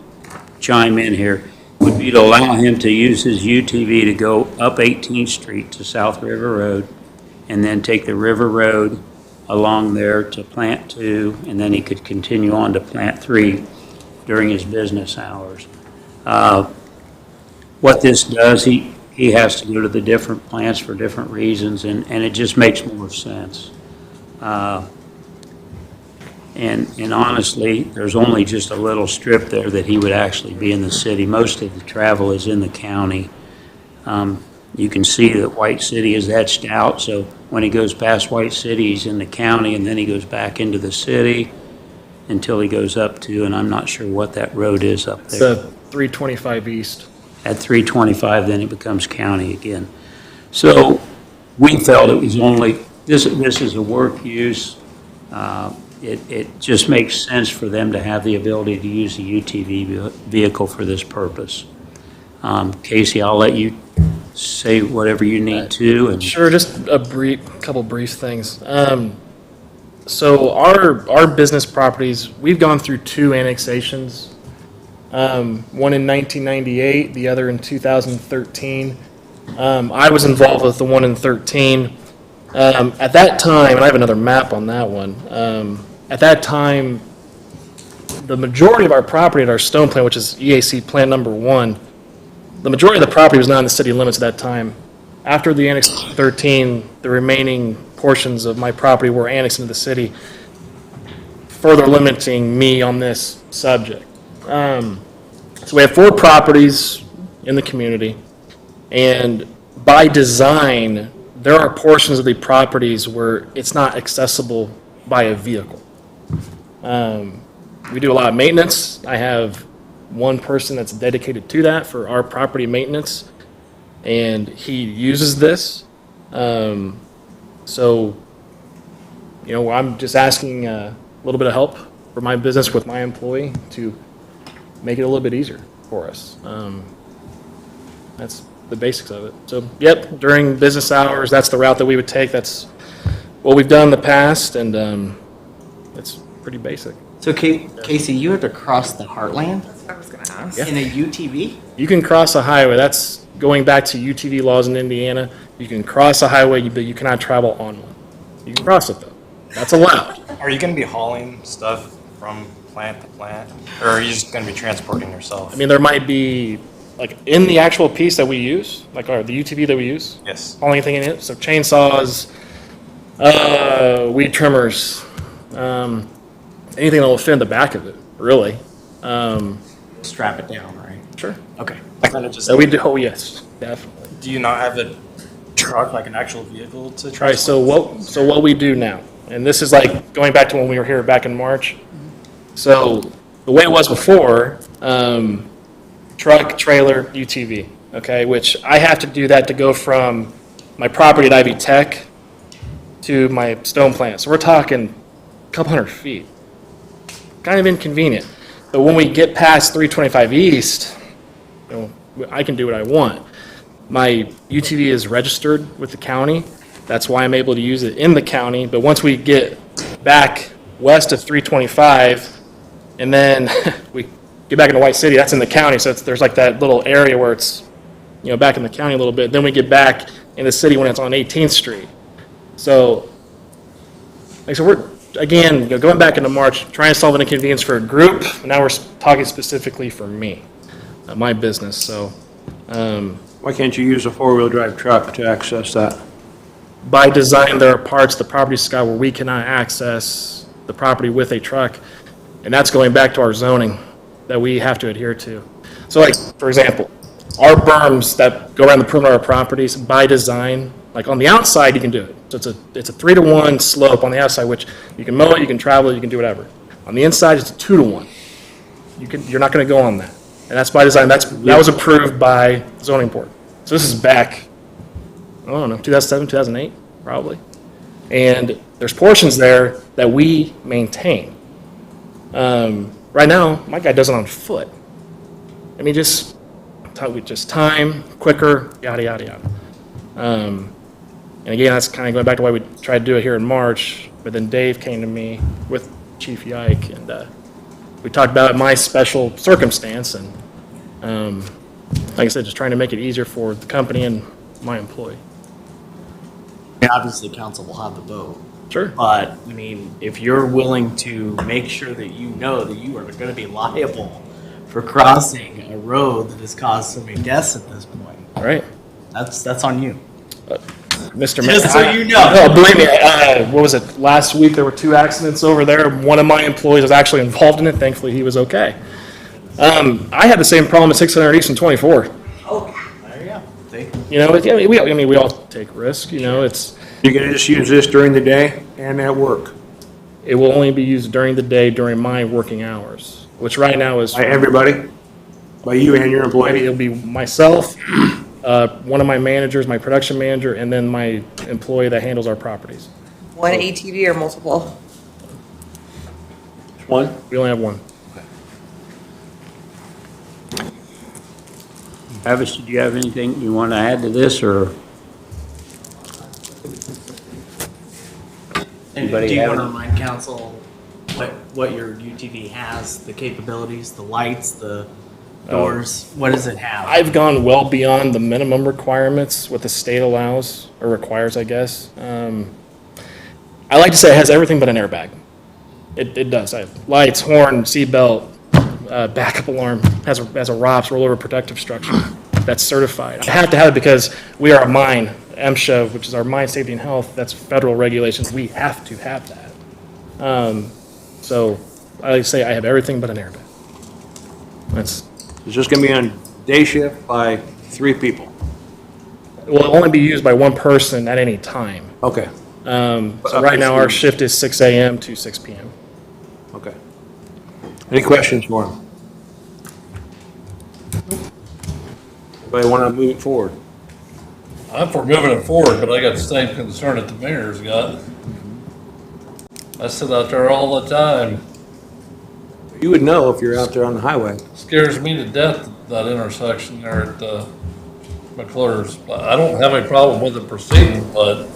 chime in here, would be to allow him to use his UTV to go up 18th Street to South River Road, and then take the River Road along there to Plant 2, and then he could continue on to Plant 3 during his business hours. What this does, he has to go to the different plants for different reasons, and it just makes more sense. And honestly, there's only just a little strip there that he would actually be in the city. Most of the travel is in the county. You can see that White City is etched out, so when he goes past White City, he's in the county, and then he goes back into the city until he goes up to, and I'm not sure what that road is up there. It's 325 East. At 325, then it becomes county again. So we felt it was only, this is a work use. It just makes sense for them to have the ability to use the UTV vehicle for this purpose. Casey, I'll let you say whatever you need to. And Sure, just a couple brief things. So our business properties, we've gone through 2 annexations. One in 1998, the other in 2013. I was involved with the one in 13. At that time, and I have another map on that one, at that time, the majority of our property at our stone plant, which is EAC plant number 1, the majority of the property was not in the city limits at that time. After the annex 13, the remaining portions of my property were annexed into the city, further limiting me on this subject. So we have 4 properties in the community, and by design, there are portions of the properties where it's not accessible by a vehicle. We do a lot of maintenance. I have one person that's dedicated to that for our property maintenance, and he uses this. So, I'm just asking a little bit of help for my business with my employee to make it a little bit easier for us. That's the basics of it. So, yep, during business hours, that's the route that we would take. That's what we've done in the past, and it's pretty basic. So Casey, you had to cross the heartland That's what I was gonna ask. Yeah. in a UTV? You can cross a highway. That's going back to UTV laws in Indiana. You can cross a highway, but you cannot travel on one. You can cross it, though. That's allowed. Are you going to be hauling stuff from plant to plant? Or are you just going to be transporting yourself? I mean, there might be, like, in the actual piece that we use, like the UTV that we use, Yes. hauling anything in it, so chainsaws, weed trimmers, anything that will fit in the back of it, really. Strap it down, right? Sure. Okay. Kind of just. So we do, oh, yes, definitely. Do you not have a truck, like an actual vehicle to transport? All right, so what we do now, and this is like going back to when we were here back in March. So the way it was before, truck, trailer, UTV, okay, which I have to do that to go from my property at Ivy Tech to my stone plant. So we're talking a couple hundred feet. Kind of inconvenient. But when we get past 325 East, I can do what I want. My UTV is registered with the county. That's why I'm able to use it in the county. But once we get back west of 325, and then we get back into White City, that's in the county. So there's like that little area where it's, back in the county a little bit. Then we get back in the city when it's on 18th Street. So, we're, again, going back into March, trying to solve an inconvenience for a group. Now we're talking specifically for me, my business. So, Why can't you use a four-wheel drive truck to access that? by design, there are parts of the property, Scott, where we cannot access the property with a truck. And that's going back to our zoning that we have to adhere to. So like, for example, our berms that go around the perimeter of our properties, by design, like on the outside, you can do it. So it's a 3-to-1 slope on the outside, which you can mow it, you can travel it, you can do whatever. On the inside, it's a 2-to-1. You're not going to go on that. And that's by design. That was approved by zoning board. So this is back, I don't know, 2007, 2008, probably. And there's portions there that we maintain. Right now, my guy does it on foot. I mean, just time, quicker, yada, yada, yada. And again, that's kind of going back to why we tried to do it here in March, but then Dave came to me with Chief Yike, and we talked about my special circumstance, and like I said, just trying to make it easier for the company and my employee. Obviously, council will have the vote. Sure. But, I mean, if you're willing to make sure that you know that you are going to be liable for crossing a road that has caused so many deaths at this point. All right. That's on you. Mr. Just so you know. No, believe me, what was it, last week there were 2 accidents over there. One of my employees was actually involved in it. Thankfully, he was okay. I had the same problem at 600 East and 24. Oh, there you go. See? We all take risks, it's. You're gonna just use this during the day and at work? It will only be used during the day, during my working hours, which right now is. By everybody? By you and your employee? It'll be myself, one of my managers, my production manager, and then my employee that handles our properties. One ATV or multiple? One? We only have one. Travis, did you have anything you want to add to this, or? And Anybody do you have want to any? remind council what your UTV has, the capabilities, the lights, the doors? What does it have? I've gone well beyond the minimum requirements, what the state allows, or requires, I guess. I like to say it has everything but an airbag. It does. I have lights, horn, seat belt, backup alarm, has a ROPS, rollover protective structure, that's certified. I have to have it because we are a mine, MSHA, which is our mine safety and health, that's federal regulations, we have to have that. So I like to say I have everything but an airbag. It's just gonna be on day shift by 3 people? It will only be used by one person at any time. Okay, So right now, our shift is 6 a.m. to 6 p.m. okay. Any questions for him? Anybody wanna move it forward? I'm for moving it forward, but I got the same concern that the mayor's got. I sit out there all the time. You would know if you're out there on the highway. Scares me to death, that intersection there at McClure's. I don't have any problem with it proceeding, but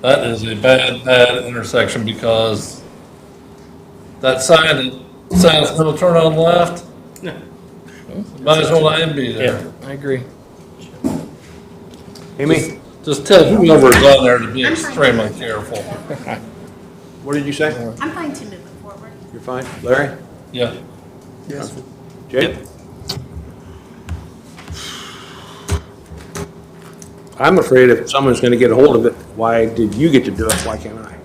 that is a bad intersection because that sign that says no turn on left, might as well not even be there. Yeah, I agree. Amy, Just tell whoever's on there to be extremely careful. what did you say? I'm fine to move it forward. You're fine? Larry? Yeah. Yes. Jake? I'm afraid if someone's gonna get a hold of it, why did you get to do it, why can't I?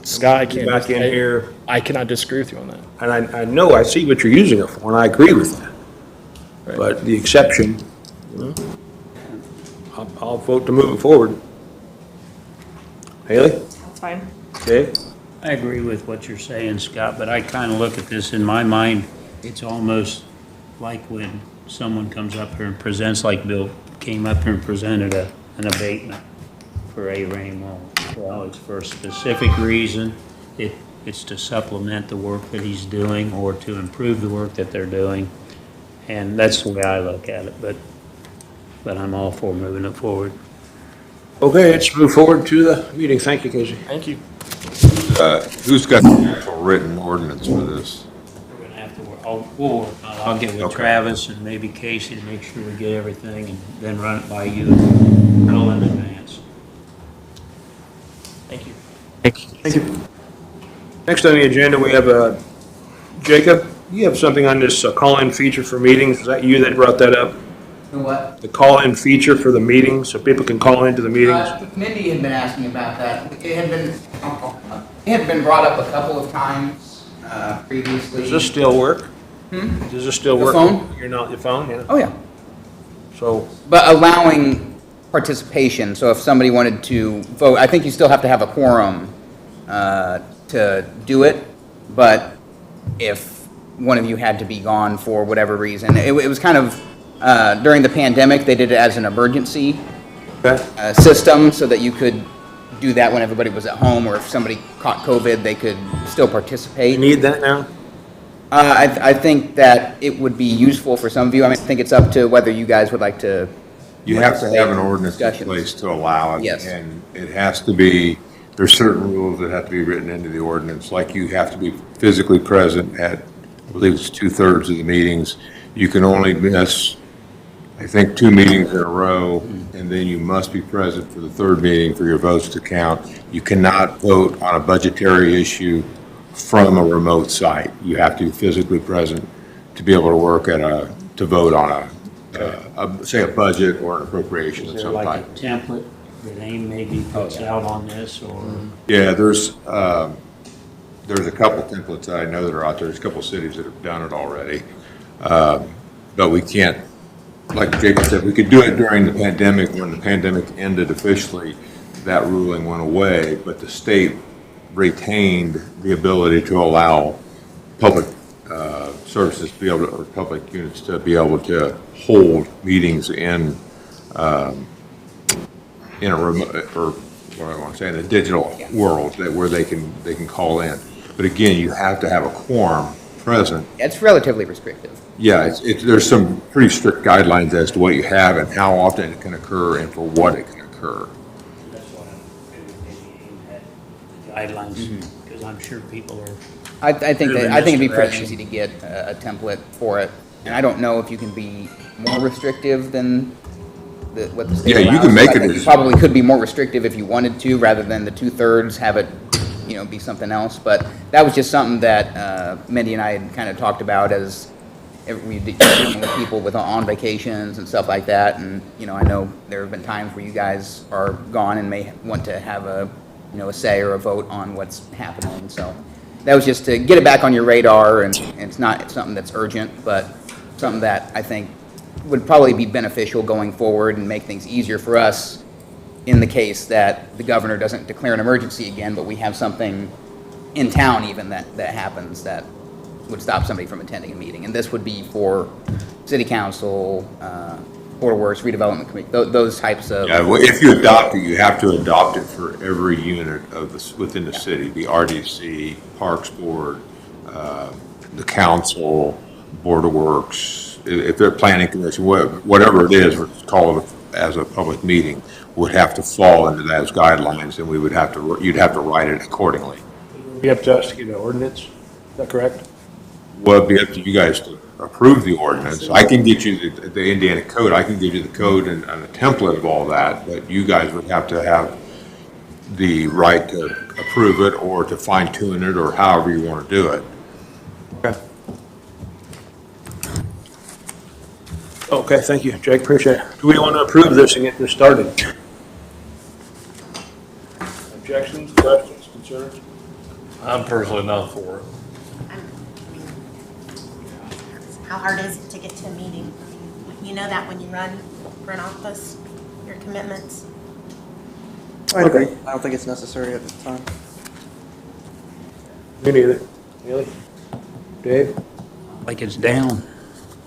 Scott, I can't. Back in here, I cannot disagree with you on that. and I know, I see what you're using it for, and I agree with that. Right. But the exception, I'll vote to move it forward. Haley? That's fine. Dave? I agree with what you're saying, Scott, but I kind of look at this in my mind, it's almost like when someone comes up here and presents, like Bill came up here and presented an abatement for A-Rain Wall. Well, it's for a specific reason. It's to supplement the work that he's doing or to improve the work that they're doing. And that's the way I look at it, but I'm all for moving it forward. Okay, let's move forward to the meeting. Thank you, Casey. Thank you. Who's got the actual written ordinance for this? We're gonna have to, we'll work on it. I'll get with Okay. Travis and maybe Casey to make sure we get everything and then run it by you well in advance. Thank you. Thank you. Next on the agenda, we have Jacob. You have something on this call-in feature for meetings. Is that you that brought that up? The what? The call-in feature for the meetings, so people can call into the meetings? Mindy had been asking about that. It had been brought up a couple of times previously. Does this still work? Does this still The work? phone? You're not, your phone, yeah? Oh, yeah. So, But allowing participation, so if somebody wanted to vote, I think you still have to have a quorum to do it, but if one of you had to be gone for whatever reason, it was kind of, during the pandemic, they did it as an emergency system so that you could do that when everybody was at home, or if somebody caught COVID, they could still participate. you need that now? I think that it would be useful for some of you. I mean, I think it's up to whether you guys would like to. You have to have an ordinance in Discussions. place to allow it. Yes. And it has to be, there's certain rules that have to be written into the ordinance, like you have to be physically present at, I believe it's 2/3 of the meetings. You can only miss, I think, 2 meetings in a row, and then you must be present for the 3rd meeting for your votes to count. You cannot vote on a budgetary issue from a remote site. You have to be physically present to be able to work to vote on say a budget or an appropriation of Is there some like type. a template that AIM maybe puts out on this, or? Yeah, there's a couple templates that I know that are out there. There's a couple cities that have done it already. But we can't, like Jacob said, we could do it during the pandemic. When the pandemic ended officially, that ruling went away, but the state retained the ability to allow public services to be able to, or public units to be able to hold meetings in a remote, or what I want to say, in a digital world where they can call in. But again, you have to have a quorum present. It's relatively restrictive. Yeah, there's some pretty strict guidelines as to what you have and how often it can occur and for what it can occur. That's what I'm, maybe AIM had the guidelines, because I'm sure people are. I think moving it'd be this pretty direction. easy to get a template for it. And I don't know if you can be more restrictive than what the state Yeah, you allows. can make I it think you as- probably could be more restrictive if you wanted to, rather than the 2/3 have it, be something else. But that was just something that Mindy and I had kind of talked about as we dealing with people on vacations and stuff like that. And, I know there have been times where you guys are gone and may want to have a say or a vote on what's happening. So that was just to get it back on your radar, and it's something that's urgent, but something that I think would probably be beneficial going forward and make things easier for us in the case that the governor doesn't declare an emergency again, but we have something in town even that happens that would stop somebody from attending a meeting. And this would be for city council, Board of Works, redevelopment committee, those types of. Yeah, well, if you adopt it, you have to adopt it for every unit within the city, the RDC, Parks Board, the council, Board of Works, if they're planning commission, whatever it is, we're call it as a public meeting, would have to fall into those guidelines, and you'd have to write it accordingly. It'd be up to us to get an ordinance. Is that correct? Well, it'd be up to you guys to approve the ordinance. I can get you the Indiana code, I can give you the code and a template of all that, but you guys would have to have the right to approve it or to fine tune it or however you want to do it. Okay, thank you, Jake, appreciate it. Do we want to approve this and get this started? Objections, questions, concerns? I'm personally not for it. How hard is it to get to a meeting? You know that when you run for an office, your commitments. I agree. I don't think it's necessary at this time. Me neither. Neely? Dave? Like it's down.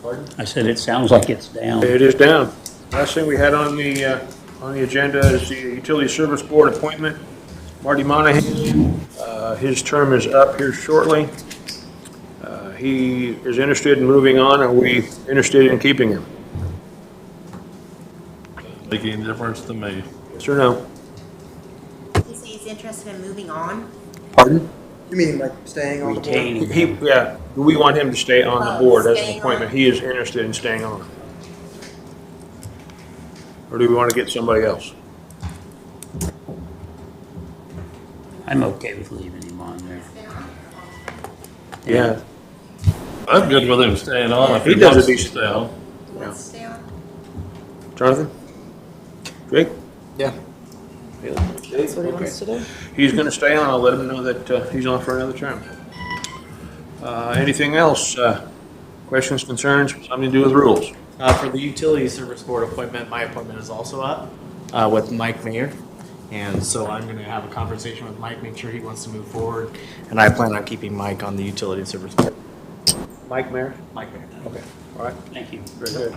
Pardon? I said it sounds like it's down. It is down. Last thing we had on the agenda is the Utility Service Board appointment. Marty Monahan, his term is up here shortly. he is interested in moving on, are we interested in keeping him? Making any difference to me. Yes or no? He says he's interested in moving on. Pardon? You mean like staying on the board? He, yeah, do we want him to stay on the board as an Staying appointment? on. He is interested in staying on. Or do we want to get somebody else? I'm okay with leaving him on there. Yeah. I'm good with him staying on if He he does a wants to decent stay on. Yeah. Stay on. Jonathan? Jake? Yeah. That's what he wants to do. He's going to stay on. I'll let him know that he's on for another term. Anything else? Questions, concerns, something to do with rules? For the Utility Service Board appointment, my appointment is also up with Mike Mayer. And so I'm going to have a conversation with Mike, make sure he wants to move forward. And I plan on keeping Mike on the Utility Service Board. Mike Mayer? Mike Mayer. Okay, all right. Thank you. Very good.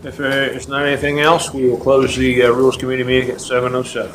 If there's not anything else, we will close the Rules Committee meeting at 7:07.